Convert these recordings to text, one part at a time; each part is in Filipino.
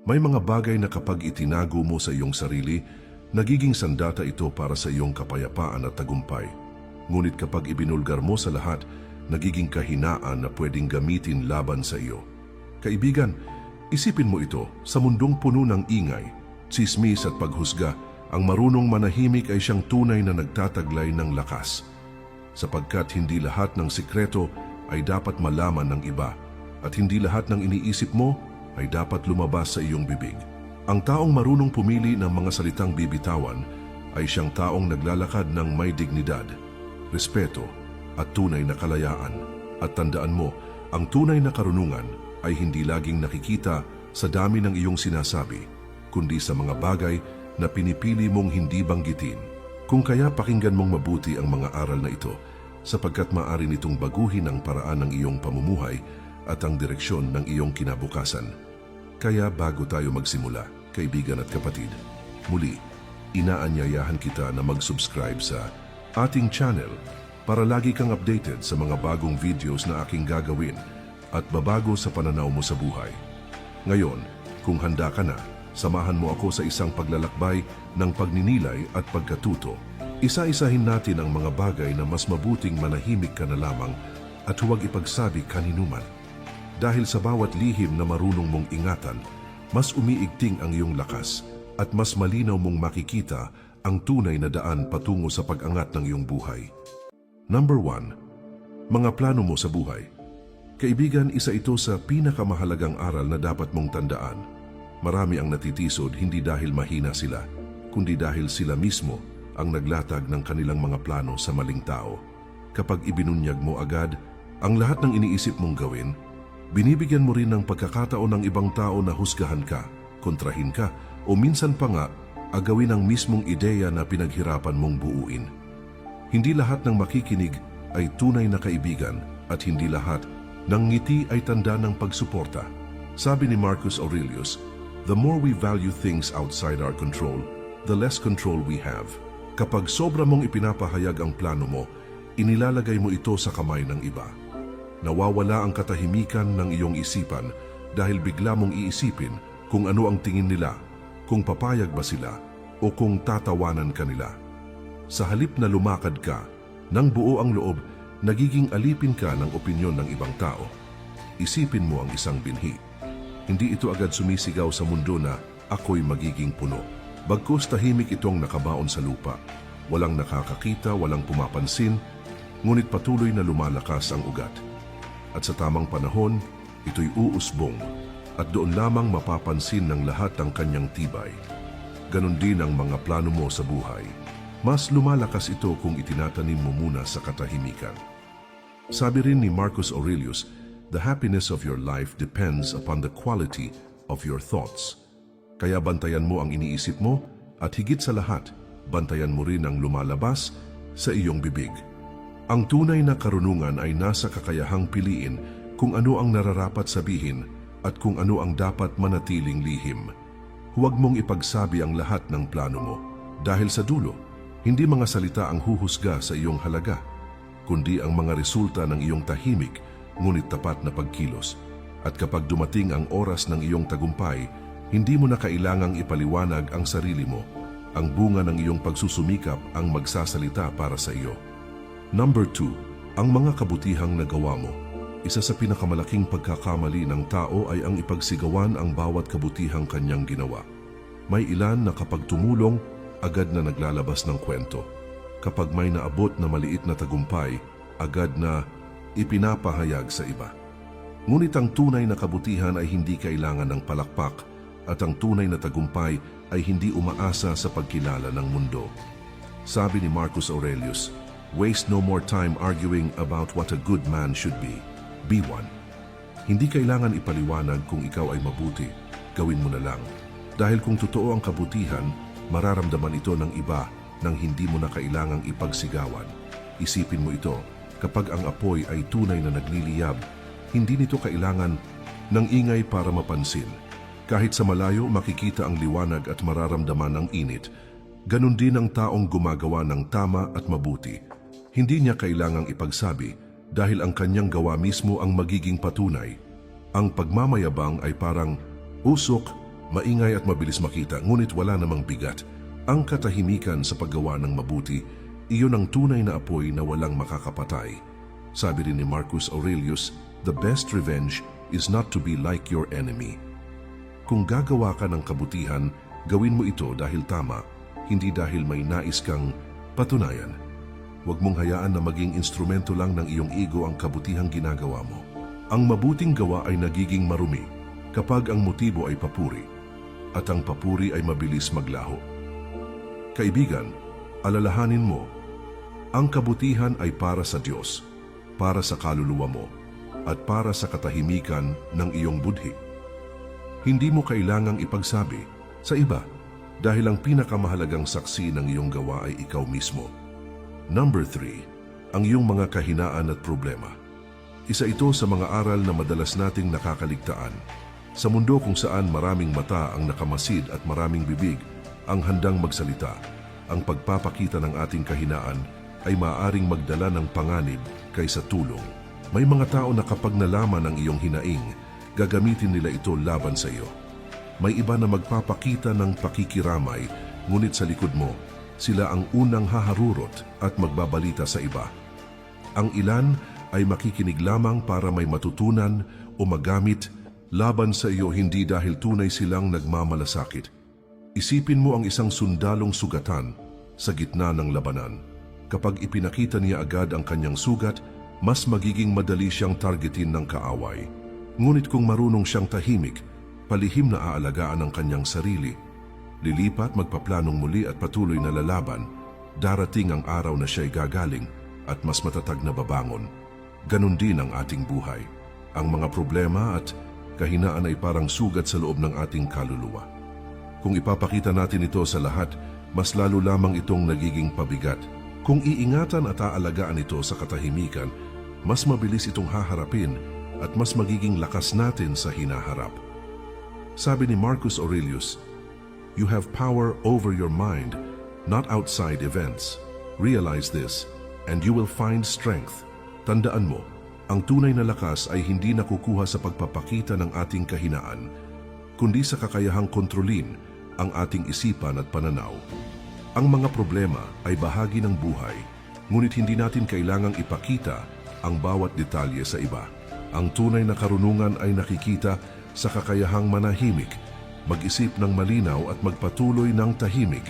May mga bagay na kapag itinago mo sa iyong sarili, nagiging sandata ito para sa iyong kapayapaan at tagumpay. Ngunit kapag ibinulgar mo sa lahat, nagiging kahinaan na pwedeng gamitin laban sa iyo. Kaibigan, isipin mo ito, sa mundong puno ng ingay, tsismis at paghusga, ang marunong manahimik ay siyang tunay na nagtataglay ng lakas. Sapagkat hindi lahat ng sikreto ay dapat malaman ng iba, at hindi lahat ng iniisip mo ay dapat lumabas sa iyong bibig. Ang taong marunong pumili ng mga salitang bibitawan ay siyang taong naglalakad ng may dignidad, respeto at tunay na kalayaan. At tandaan mo, ang tunay na karunungan ay hindi laging nakikita sa dami ng iyong sinasabi, kundi sa mga bagay na pinipili mong hindi banggitin. Kung kaya pakinggan mong mabuti ang mga aral na ito, sapagkat maaari nitong baguhin ang paraan ng iyong pamumuhay at ang direksyon ng iyong kinabukasan. Kaya bago tayo magsimula, kaibigan at kapatid, muli, inaanyayahan kita na mag-subscribe sa ating channel para lagi kang updated sa mga bagong videos na aking gagawin at babago sa pananaw mo sa buhay. Ngayon, kung handa ka na, samahan mo ako sa isang paglalakbay ng pagninilay at pagkatuto. Isa-isahin natin ang mga bagay na mas mabuting manahimik ka na lamang at huwag ipagsabi kaninuman. Dahil sa bawat lihim na marunong mong ingatan, mas umiigting ang iyong lakas at mas malinaw mong makikita ang tunay na daan patungo sa pag-angat ng iyong buhay. Number 1. Mga plano mo sa buhay. Kaibigan, isa ito sa pinakamahalagang aral na dapat mong tandaan. Marami ang natitisod hindi dahil mahina sila, kundi dahil sila mismo ang naglatag ng kanilang mga plano sa maling tao. Kapag ibinunyag mo agad ang lahat ng iniisip mong gawin, binibigyan mo rin ng pagkakataon ng ibang tao na husgahan ka, kontrahin ka, o minsan pa nga, agawin ang mismong ideya na pinaghirapan mong buuin. Hindi lahat ng makikinig ay tunay na kaibigan at hindi lahat ng ngiti ay tanda ng pagsuporta. Sabi ni Marcus Aurelius, "The more we value things outside our control, the less control we have." Kapag sobra mong ipinapahayag ang plano mo, inilalagay mo ito sa kamay ng iba. Nawawala ang katahimikan ng iyong isipan dahil bigla mong iisipin kung ano ang tingin nila, kung papayag ba sila, o kung tatawanan ka nila. Sa halip na lumakad ka, ng buo ang loob, nagiging alipin ka ng opinyon ng ibang tao. Isipin mo ang isang binhi. Hindi ito agad sumisigaw sa mundo na ako'y magiging puno. Bagkus tahimik itong nakabaon sa lupa. Walang nakakakita, walang pumapansin, ngunit patuloy na lumalakas ang ugat. At sa tamang panahon, ito'y uusbong at doon lamang mapapansin ng lahat ang kanyang tibay. Ganon din ang mga plano mo sa buhay. Mas lumalakas ito kung itinatanim mo muna sa katahimikan. Sabi rin ni Marcus Aurelius, "The happiness of your life depends upon the quality of your thoughts." Kaya bantayan mo ang iniisip mo at higit sa lahat, bantayan mo rin ang lumalabas sa iyong bibig. Ang tunay na karunungan ay nasa kakayahang piliin kung ano ang nararapat sabihin at kung ano ang dapat manatiling lihim. Huwag mong ipagsabi ang lahat ng plano mo dahil sa dulo, hindi mga salita ang huhusga sa iyong halaga, kundi ang mga resulta ng iyong tahimik ngunit tapat na pagkilos. At kapag dumating ang oras ng iyong tagumpay, hindi mo na kailangang ipaliwanag ang sarili mo. Ang bunga ng iyong pagsusumikap ang magsasalita para sa iyo. Number 2. Ang mga kabutihang nagawa mo. Isa sa pinakamalaking pagkakamali ng tao ay ang ipagsigawan ang bawat kabutihang kanyang ginawa. May ilan na kapag tumulong, agad na naglalabas ng kwento. Kapag may naabot na maliit na tagumpay, agad na ipinapahayag sa iba. Ngunit ang tunay na kabutihan ay hindi kailangan ng palakpak at ang tunay na tagumpay ay hindi umaasa sa pagkilala ng mundo. Sabi ni Marcus Aurelius, "Waste no more time arguing about what a good man should be. Be one." Hindi kailangan ipaliwanag kung ikaw ay mabuti, gawin mo na lang. Dahil kung totoo ang kabutihan, mararamdaman ito ng iba nang hindi mo na kailangang ipagsigawan. Isipin mo ito, kapag ang apoy ay tunay na nagliliyab, hindi nito kailangan ng ingay para mapansin. Kahit sa malayo makikita ang liwanag at mararamdaman ang init, ganun din ang taong gumagawa ng tama at mabuti. Hindi niya kailangang ipagsabi dahil ang kanyang gawa mismo ang magiging patunay. Ang pagmamayabang ay parang usok Maingay at mabilis makita, ngunit wala namang bigat. Ang katahimikan sa paggawa ng mabuti, iyon ang tunay na apoy na walang makakapatay. Sabi rin ni Marcus Aurelius, "The best revenge is not to be like your enemy." Kung gagawa ka ng kabutihan, gawin mo ito dahil tama, hindi dahil may nais kang patunayan. Huwag mong hayaan na maging instrumento lang ng iyong ego ang kabutihang ginagawa mo. Ang mabuting gawa ay nagiging marumi kapag ang motibo ay papuri, at ang papuri ay mabilis maglaho. Kaibigan, alalahanin mo, ang kabutihan ay para sa Diyos, para sa kaluluwa mo, at para sa katahimikan ng iyong budhi. Hindi mo kailangang ipagsabi sa iba dahil ang pinakamahalagang saksi ng iyong gawa ay ikaw mismo. Number 3, ang iyong mga kahinaan at problema. Isa ito sa mga aral na madalas nating nakakaligtaan. Sa mundo kung saan maraming mata ang nakamasid at maraming bibig ang handang magsalita, ang pagpapakita ng ating kahinaan ay maaaring magdala ng panganib kaysa tulong. May mga tao na kapag nalaman ang iyong hinaing, gagamitin nila ito laban sa iyo. May iba na magpapakita ng pakikiramay, ngunit sa likod mo, sila ang unang haharurot at magbabalita sa iba. Ang ilan ay makikinig lamang para may matutunan o magamit laban sa iyo, hindi dahil tunay silang nagmamalasakit. Isipin mo ang isang sundalong sugatan sa gitna ng labanan. Kapag ipinakita niya agad ang kanyang sugat, mas magiging madali siyang targetin ng kaaway. Ngunit kung marunong siyang tahimik, palihim na aalagaan ang kanyang sarili, lilipat, magpaplanong muli at patuloy na lalaban, darating ang araw na siya'y gagaling at mas matatag na babangon. Ganon din ang ating buhay. Ang mga problema at kahinaan ay parang sugat sa loob ng ating kaluluwa. Kung ipapakita natin ito sa lahat, mas lalo lamang itong nagiging pabigat. Kung iingatan at aalagaan ito sa katahimikan, mas mabilis itong haharapin at mas magiging lakas natin sa hinaharap. Sabi ni Marcus Aurelius, "You have power over your mind, not outside events. Realize this, and you will find strength." Tandaan mo, ang tunay na lakas ay hindi nakukuha sa pagpapakita ng ating kahinaan, kundi sa kakayahang kontrolin ang ating isipan at pananaw. Ang mga problema ay bahagi ng buhay, ngunit hindi natin kailangang ipakita ang bawat detalye sa iba. Ang tunay na karunungan ay nakikita sa kakayahang manahimik, mag-isip ng malinaw at magpatuloy ng tahimik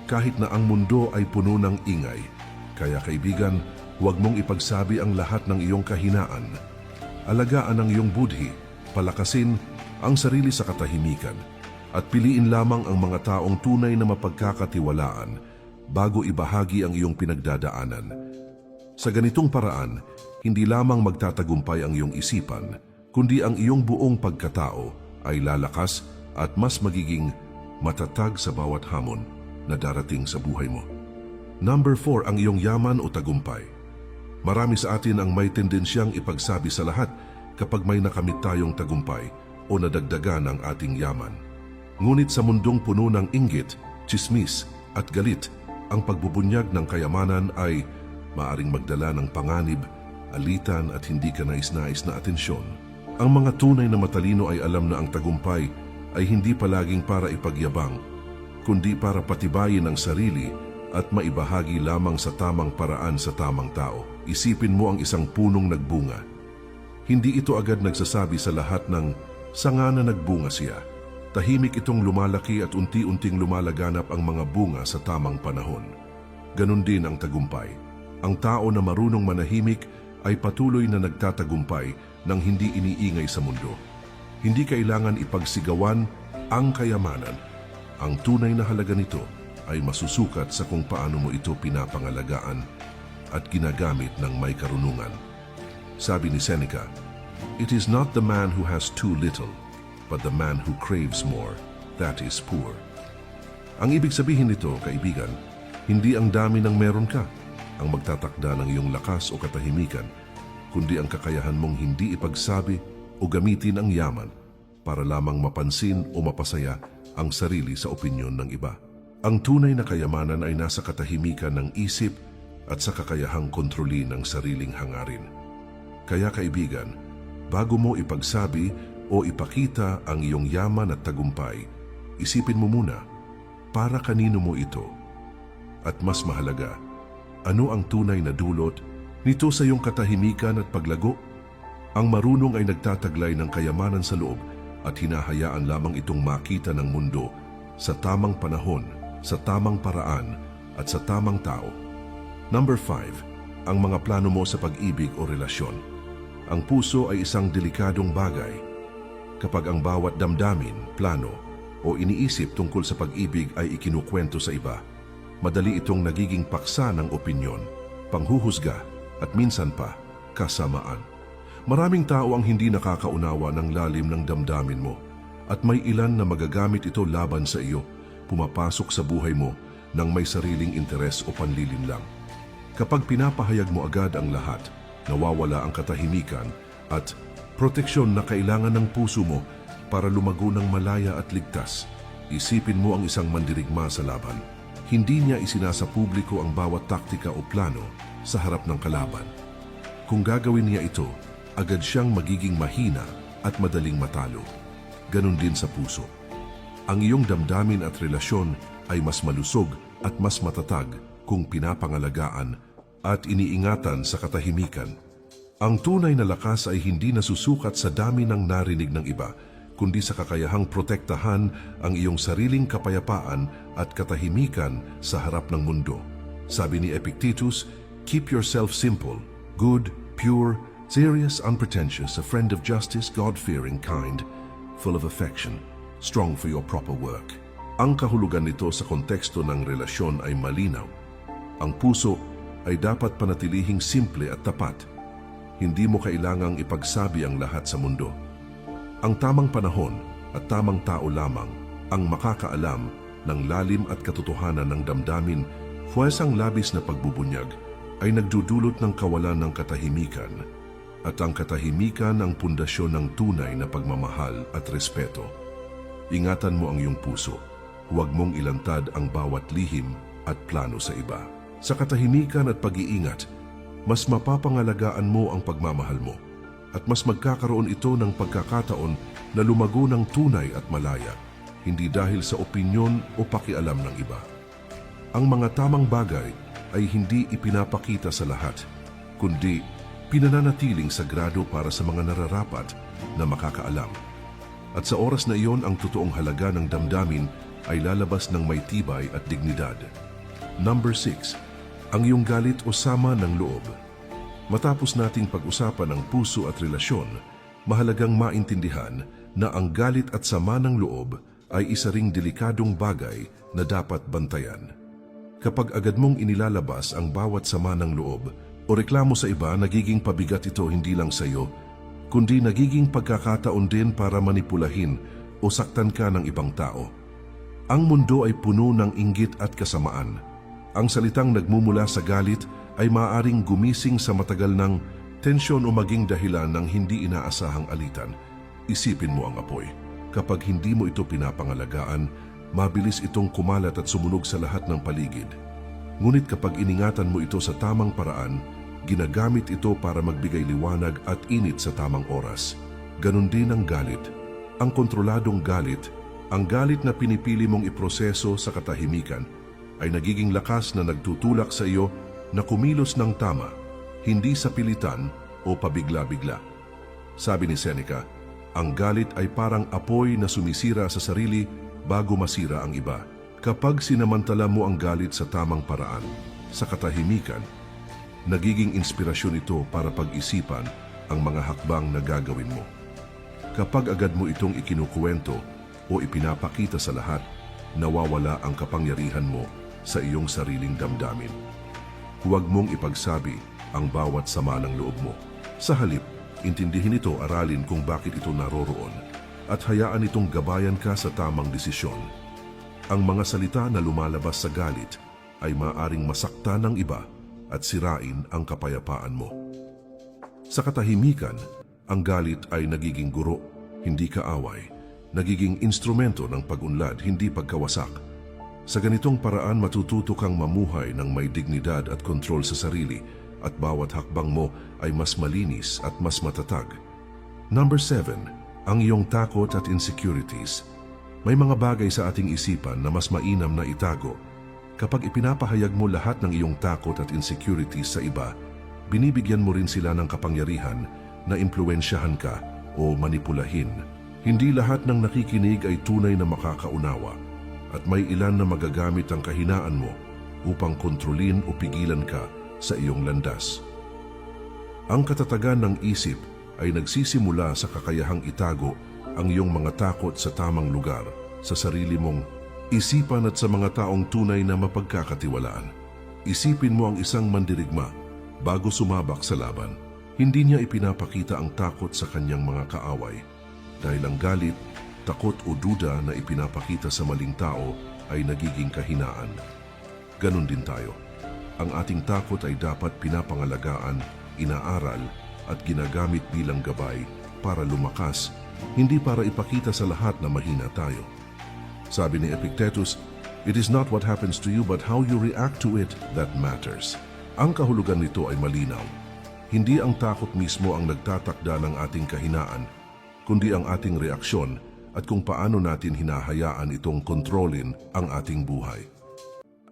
kahit na ang mundo ay puno ng ingay. Kaya kaibigan, huwag mong ipagsabi ang lahat ng iyong kahinaan. Alagaan ang iyong budhi, palakasin ang sarili sa katahimikan, at piliin lamang ang mga taong tunay na mapagkakatiwalaan bago ibahagi ang iyong pinagdadaanan. Sa ganitong paraan, hindi lamang magtatagumpay ang iyong isipan, kundi ang iyong buong pagkatao ay lalakas at mas magiging matatag sa bawat hamon na darating sa buhay mo. Number 4, ang iyong yaman o tagumpay. Marami sa atin ang may tendensyang ipagsabi sa lahat kapag may nakamit tayong tagumpay o nadagdagan ang ating yaman. Ngunit sa mundong puno ng inggit, tsismis at galit, ang pagbubunyag ng kayamanan ay maaring magdala ng panganib, alitan at hindi ka nais-nais na atensyon. Ang mga tunay na matalino ay alam na ang tagumpay ay hindi palaging para ipagyabang, kundi para patibayin ang sarili at maibahagi lamang sa tamang paraan sa tamang tao. Isipin mo ang isang punong nagbunga. Hindi ito agad nagsasabi sa lahat ng sanga na nagbunga siya. Tahimik itong lumalaki at unti-unting lumalaganap ang mga bunga sa tamang panahon. Ganon din ang tagumpay. Ang tao na marunong manahimik ay patuloy na nagtatagumpay nang hindi iniingay sa mundo. Hindi kailangan ipagsigawan ang kayamanan. Ang tunay na halaga nito ay masusukat sa kung paano mo ito pinapangalagaan at ginagamit ng may karunungan. Sabi ni Seneca, "It is not the man who has too little, but the man who craves more, that is poor." Ang ibig sabihin nito, kaibigan, hindi ang dami ng meron ka ang magtatakda ng iyong lakas o katahimikan, kundi ang kakayahan mong hindi ipagsabi o gamitin ang yaman para lamang mapansin o mapasaya ang sarili sa opinyon ng iba. Ang tunay na kayamanan ay nasa katahimikan ng isip at sa kakayahang kontrolin ng sariling hangarin. Kaya kaibigan, bago mo ipagsabi o ipakita ang iyong yaman at tagumpay, Isipin mo muna, para kanino mo ito? At mas mahalaga, ano ang tunay na dulot nito sa iyong katahimikan at paglago? Ang marunong ay nagtataglay ng kayamanan sa loob at hinahayaan lamang itong makita ng mundo sa tamang panahon, sa tamang paraan at sa tamang tao. Number 5, ang mga plano mo sa pag-ibig o relasyon. Ang puso ay isang delikadong bagay. Kapag ang bawat damdamin, plano o iniisip tungkol sa pag-ibig ay ikinukwento sa iba, madali itong nagiging paksa ng opinyon, panghuhusga at minsan pa, kasamaan. Maraming tao ang hindi nakakaunawa ng lalim ng damdamin mo at may ilan na magagamit ito laban sa iyo, pumapasok sa buhay mo nang may sariling interes o panlilim lang. Kapag pinapahayag mo agad ang lahat, nawawala ang katahimikan at proteksyon na kailangan ng puso mo para lumago ng malaya at ligtas. Isipin mo ang isang mandirigma sa laban. Hindi niya isinasa publiko ang bawat taktika o plano sa harap ng kalaban. Kung gagawin niya ito, agad siyang magiging mahina at madaling matalo. Ganon din sa puso. Ang iyong damdamin at relasyon ay mas malusog at mas matatag kung pinapangalagaan at iniingatan sa katahimikan. Ang tunay na lakas ay hindi nasusukat sa dami ng narinig ng iba, kundi sa kakayahang protektahan ang iyong sariling kapayapaan at katahimikan sa harap ng mundo. Sabi ni Epictetus, "Keep yourself simple, good, pure, serious, unpretentious, a friend of justice, God-fearing, kind, full of affection, strong for your proper work." Ang kahulugan nito sa konteksto ng relasyon ay malinaw. Ang puso ay dapat panatilihing simple at tapat. Hindi mo kailangang ipagsabi ang lahat sa mundo. Ang tamang panahon at tamang tao lamang ang makakaalam ng lalim at katotohanan ng damdamin, puwesang labis na pagbubunyag ay nagdudulot ng kawalan ng katahimikan. At ang katahimikan ang pundasyon ng tunay na pagmamahal at respeto. Ingatan mo ang iyong puso. Huwag mong ilantad ang bawat lihim at plano sa iba. Sa katahimikan at pag-iingat, mas mapapangalagaan mo ang pagmamahal mo at mas magkakaroon ito ng pagkakataon na lumago ng tunay at malaya, hindi dahil sa opinyon o pakialam ng iba. Ang mga tamang bagay ay hindi ipinapakita sa lahat, kundi pinananatiling sagrado para sa mga nararapat na makakaalam. At sa oras na iyon, ang totoong halaga ng damdamin ay lalabas ng may tibay at dignidad. Number 6, ang iyong galit o sama ng loob. Matapos nating pag-usapan ang puso at relasyon, mahalagang maintindihan na ang galit at sama ng loob ay isa ring delikadong bagay na dapat bantayan. Kapag agad mong inilalabas ang bawat sama ng loob o reklamo sa iba, nagiging pabigat ito hindi lang sa iyo, kundi nagiging pagkakataon din para manipulahin o saktan ka ng ibang tao. Ang mundo ay puno ng inggit at kasamaan. Ang salitang nagmumula sa galit ay maaaring gumising sa matagal ng tensyon o maging dahilan ng hindi inaasahang alitan. Isipin mo ang apoy. Kapag hindi mo ito pinapangalagaan, mabilis itong kumalat at sumunog sa lahat ng paligid. Ngunit kapag iningatan mo ito sa tamang paraan, ginagamit ito para magbigay liwanag at init sa tamang oras. Ganon din ang galit. Ang kontroladong galit, ang galit na pinipili mong iproseso sa katahimikan, ay nagiging lakas na nagtutulak sa iyo na kumilos ng tama, hindi sa pilitan o pabigla-bigla. Sabi ni Seneca, ang galit ay parang apoy na sumisira sa sarili bago masira ang iba. Kapag sinamantala mo ang galit sa tamang paraan, sa katahimikan, nagiging inspirasyon ito para pag-isipan ang mga hakbang na gagawin mo. Kapag agad mo itong ikinukuwento o ipinapakita sa lahat, nawawala ang kapangyarihan mo sa iyong sariling damdamin. Huwag mong ipagsabi ang bawat sama ng loob mo. Sa halip, intindihin ito, aralin kung bakit ito naroroon at hayaan itong gabayan ka sa tamang desisyon. Ang mga salita na lumalabas sa galit ay maaaring masaktan ng iba at sirain ang kapayapaan mo. Sa katahimikan, ang galit ay nagiging guro, hindi kaaway, nagiging instrumento ng pag-unlad, hindi pagkawasak. Sa ganitong paraan, matututo kang mamuhay ng may dignidad at kontrol sa sarili at bawat hakbang mo ay mas malinis at mas matatag. Number 7, ang iyong takot at insecurities. May mga bagay sa ating isipan na mas mainam na itago. Kapag ipinapahayag mo lahat ng iyong takot at insecurities sa iba, binibigyan mo rin sila ng kapangyarihan na impluwensyahan ka o manipulahin. Hindi lahat ng nakikinig ay tunay na makakaunawa at may ilan na magagamit ang kahinaan mo upang kontrolin o pigilan ka sa iyong landas. Ang katatagan ng isip ay nagsisimula sa kakayahang itago ang iyong mga takot sa tamang lugar, sa sarili mong isipan at sa mga taong tunay na mapagkakatiwalaan. Isipin mo ang isang mandirigma bago sumabak sa laban. Hindi niya ipinapakita ang takot sa kanyang mga kaaway dahil ang galit, takot o duda na ipinapakita sa maling tao ay nagiging kahinaan. Ganon din tayo. Ang ating takot ay dapat pinapangalagaan, inaaral at ginagamit bilang gabay para lumakas, hindi para ipakita sa lahat na mahina tayo. Sabi ni Epictetus, "It is not what happens to you but how you react to it that matters." Ang kahulugan nito ay malinaw. Hindi ang takot mismo ang nagtatakda ng ating kahinaan, kundi ang ating reaksyon at kung paano natin hinahayaan itong kontrolin ang ating buhay.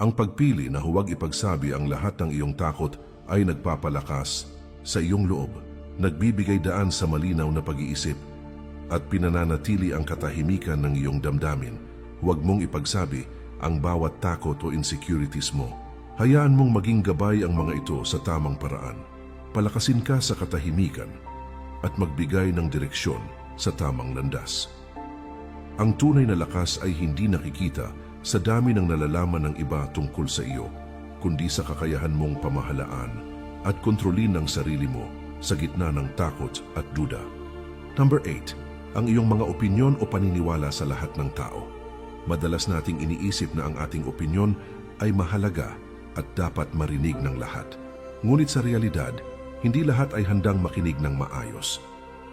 Ang pagpili na huwag ipagsabi ang lahat ng iyong takot ay nagpapalakas sa iyong loob, nagbibigay daan sa malinaw na pag-iisip at pinananatili ang katahimikan ng iyong damdamin. Huwag mong ipagsabi ang bawat takot o insecurities mo. Hayaan mong maging gabay ang mga ito sa tamang paraan. Palakasin ka sa katahimikan at magbigay ng direksyon sa tamang landas. Ang tunay na lakas ay hindi nakikita sa dami ng nalalaman ng iba tungkol sa iyo, kundi sa kakayahan mong pamahalaan at kontrolin ang sarili mo sa gitna ng takot at duda. Number 8. Ang iyong mga opinyon o paniniwala sa lahat ng tao. Madalas nating iniisip na ang ating opinyon ay mahalaga at dapat marinig ng lahat. Ngunit sa realidad, hindi lahat ay handang makinig ng maayos.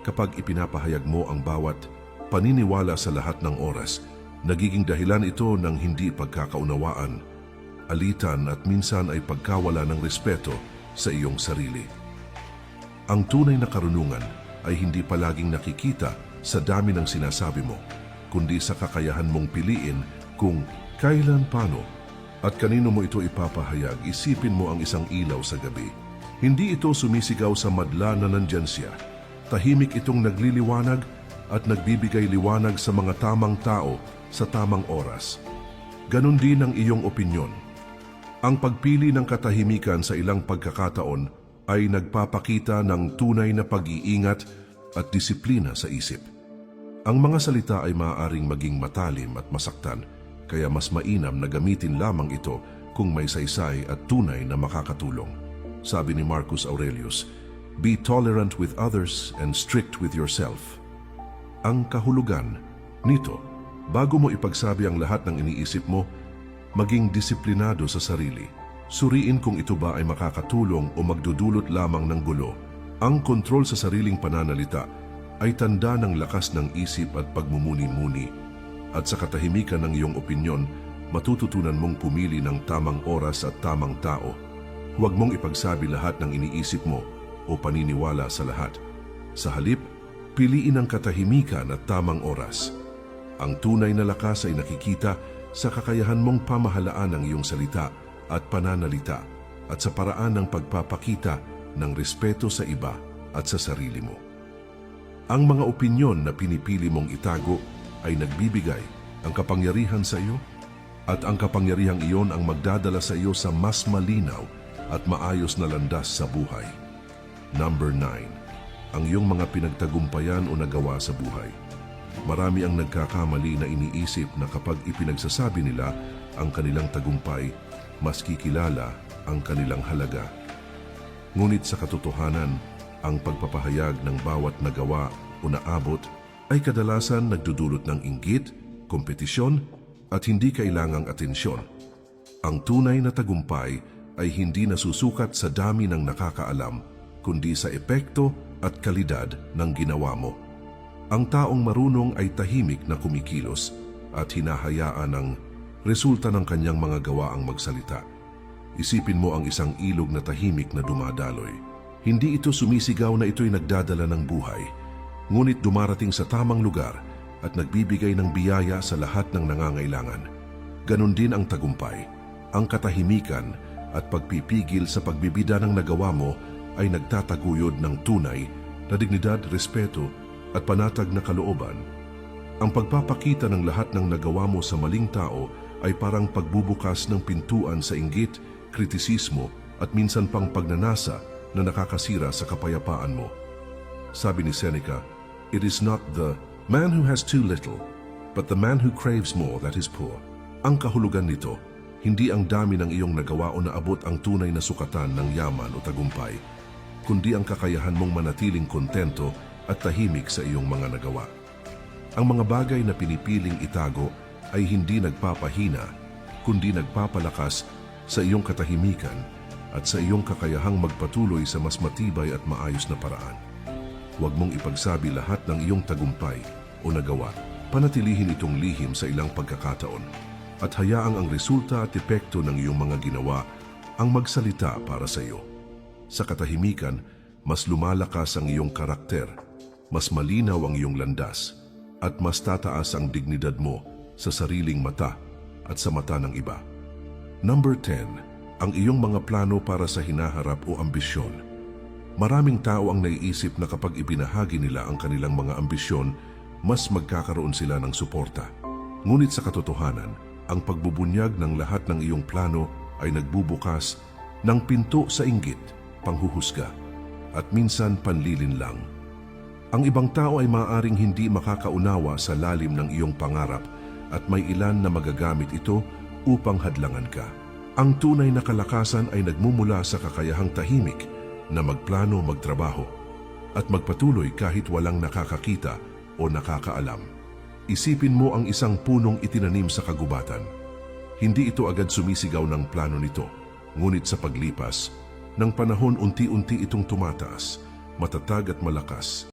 Kapag ipinapahayag mo ang bawat paniniwala sa lahat ng oras, nagiging dahilan ito ng hindi pagkakaunawaan, alitan at minsan ay pagkawala ng respeto sa iyong sarili. Ang tunay na karunungan ay hindi palaging nakikita sa dami ng sinasabi mo, kundi sa kakayahan mong piliin kung kailan, paano, at kanino mo ito ipapahayag. Isipin mo ang isang ilaw sa gabi. Hindi ito sumisigaw sa madla na nandyan siya. Tahimik itong nagliliwanag at nagbibigay liwanag sa mga tamang tao sa tamang oras. Ganon din ang iyong opinyon. Ang pagpili ng katahimikan sa ilang pagkakataon ay nagpapakita ng tunay na pag-iingat at disiplina sa isip. Ang mga salita ay maaaring maging matalim at masaktan, kaya mas mainam na gamitin lamang ito kung may saysay at tunay na makakatulong. Sabi ni Marcus Aurelius, "Be tolerant with others and strict with yourself." Ang kahulugan nito, bago mo ipagsabi ang lahat ng iniisip mo, maging disiplinado sa sarili. Suriin kung ito ba ay makakatulong o magdudulot lamang ng gulo. Ang kontrol sa sariling pananalita ay tanda ng lakas ng isip at pagmumuni-muni. At sa katahimikan ng iyong opinyon, matututunan mong pumili ng tamang oras at tamang tao. Huwag mong ipagsabi lahat ng iniisip mo o paniniwala sa lahat. Sa halip, piliin ang katahimikan at tamang oras. Ang tunay na lakas ay nakikita sa kakayahan mong pamahalaan ang iyong salita at pananalita at sa paraan ng pagpapakita ng respeto sa iba at sa sarili mo. Ang mga opinyon na pinipili mong itago ay nagbibigay ang kapangyarihan sa iyo at ang kapangyarihang iyon ang magdadala sa iyo sa mas malinaw at maayos na landas sa buhay. Number 9. Ang iyong mga pinagtagumpayan o nagawa sa buhay. Marami ang nagkakamali na iniisip na kapag ipinagsasabi nila ang kanilang tagumpay, mas kikilala ang kanilang halaga. Ngunit sa katotohanan, ang pagpapahayag ng bawat nagawa o naabot ay kadalasan nagdudulot ng inggit, kompetisyon at hindi kailangang atensyon. Ang tunay na tagumpay ay hindi nasusukat sa dami ng nakakaalam, kundi sa epekto at kalidad ng ginawa mo. Ang taong marunong ay tahimik na kumikilos at hinahayaan ang resulta ng kanyang mga gawa ang magsalita. Isipin mo ang isang ilog na tahimik na dumadaloy. Hindi ito sumisigaw na ito'y nagdadala ng buhay, ngunit dumarating sa tamang lugar at nagbibigay ng biyaya sa lahat ng nangangailangan. Ganon din ang tagumpay. Ang katahimikan at pagpipigil sa pagbibida ng nagawa mo ay nagtataguyod ng tunay na dignidad, respeto at panatag na kalooban. Ang pagpapakita ng lahat ng nagawa mo sa maling tao ay parang pagbubukas ng pintuan sa inggit, kritisismo at minsan pang pagnanasa na nakakasira sa kapayapaan mo. Sabi ni Seneca, "It is not the man who has too little, but the man who craves more that is poor." Ang kahulugan nito, hindi ang dami ng iyong nagawa o naabot ang tunay na sukatan ng yaman o tagumpay, kundi ang kakayahan mong manatiling kontento at tahimik sa iyong mga nagawa. Ang mga bagay na pinipiling itago ay hindi nagpapahina, kundi nagpapalakas sa iyong katahimikan at sa iyong kakayahang magpatuloy sa mas matibay at maayos na paraan. Huwag mong ipagsabi lahat ng iyong tagumpay o nagawa. Panatilihin itong lihim sa ilang pagkakataon at hayaang ang resulta at epekto ng iyong mga ginawa ang magsalita para sa iyo. Sa katahimikan, mas lumalakas ang iyong karakter, mas malinaw ang iyong landas, at mas tataas ang dignidad mo sa sariling mata at sa mata ng iba. Number 10, ang iyong mga plano para sa hinaharap o ambisyon. Maraming tao ang naiisip na kapag ibinahagi nila ang kanilang mga ambisyon, mas magkakaroon sila ng suporta. Ngunit sa katotohanan, ang pagbubunyag ng lahat ng iyong plano ay nagbubukas ng pinto sa inggit, panghuhusga, at minsan panlilinlang. Ang ibang tao ay maaaring hindi makakaunawa sa lalim ng iyong pangarap at may ilan na magagamit ito upang hadlangan ka. Ang tunay na kalakasan ay nagmumula sa kakayahang tahimik na magplano, magtrabaho, at magpatuloy kahit walang nakakakita o nakakaalam. Isipin mo ang isang punong itinanim sa kagubatan. Hindi ito agad sumisigaw ng plano nito, ngunit sa paglipas ng panahon unti-unti itong tumataas, matatag at malakas.